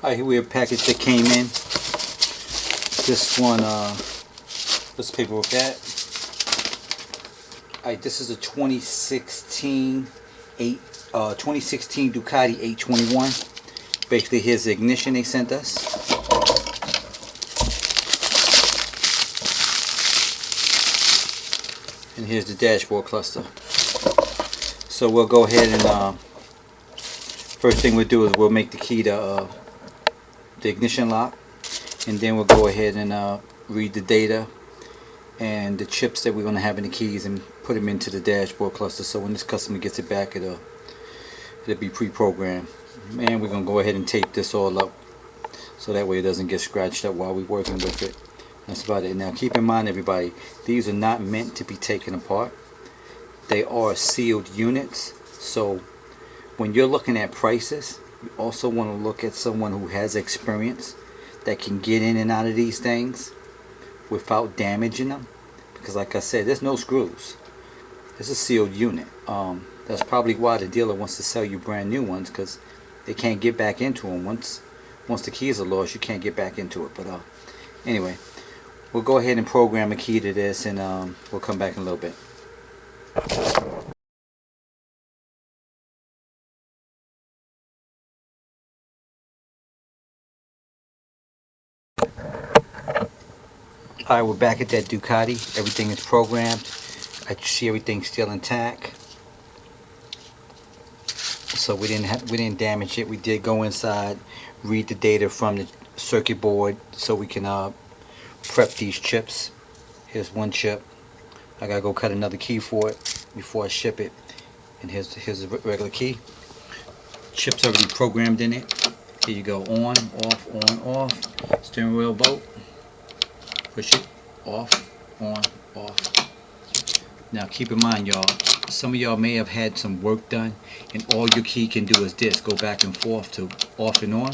Alright, here we have a package that came in. This one, let's paperwork that. Alright, this is a 2016 Ducati 821. Basically, here's the ignition they sent us. And here's the dashboard cluster. So we'll go ahead and first thing we'll do is we'll make the key to the ignition lock, and then we'll go ahead and read the data and the chips that we're going to have in the keys and put them into the dashboard cluster, so when this customer gets it back it'll be pre-programmed. And we're going to go ahead and tape this all up so that way it doesn't get scratched up while we're working with it. That's about it. Now keep in mind, everybody, these are not meant to be taken apart. They are sealed units, so when you're looking at prices, you also want to look at someone who has experience that can get in and out of these things without damaging them, because like I said, there's no screws. It's a sealed unit. That's probably why the dealer wants to sell you brand new ones, because they can't get back into them. Once the keys are lost, you can't get back into it. But anyway, we'll go ahead and program a key to this, and we'll come back in a little bit. Alright, we're back at that Ducati. Everything is programmed. I see everything's still intact. So we didn't damage it. We did go inside, read the data from the circuit board so we can prep these chips. Here's one chip. I gotta go cut another key for it before I ship it. And here's the regular key. Chips already programmed in it. Here you go. On, off. Steering wheel bolt. Push it, off, on, off. Now keep in mind, y'all, some of y'all may have had some work done and all your key can do is this, go back and forth to off and on,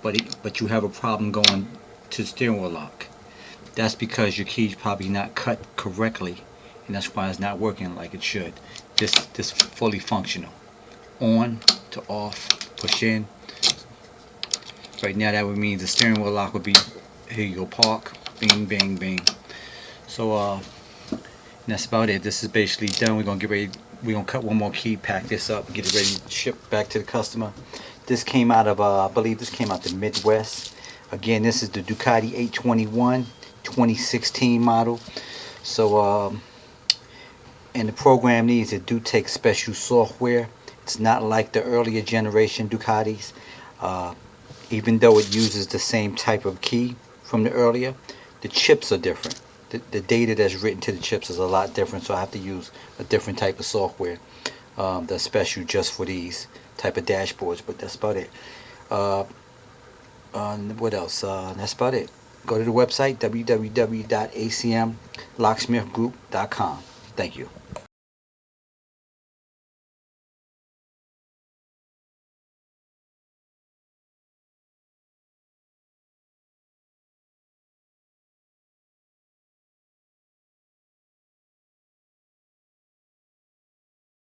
but you have a problem going to the steering wheel lock. That's because your key's probably not cut correctly, and that's why it's not working like it should. This fully functional. On to off, push in. Right now that would mean the steering wheel lock would be, here you go, park. Bing, bing, bing. So that's about it. This is basically done. We're gonna get ready. We're gonna cut one more key, pack this up, get it ready to ship back to the customer. This came out of I believe this came out the Midwest. Again, this is the Ducati 821 2016 model. So and the program needs, it do take special software. It's not like the earlier generation Ducatis. Even though it uses the same type of key from the earlier, the chips are different. The data that's written to the chips is a lot different, so I have to use a different type of software that's special just for these type of dashboards. But that's about it. What else? That's about it. Go to the website www.acmlocksmithgroup.com. Thank you.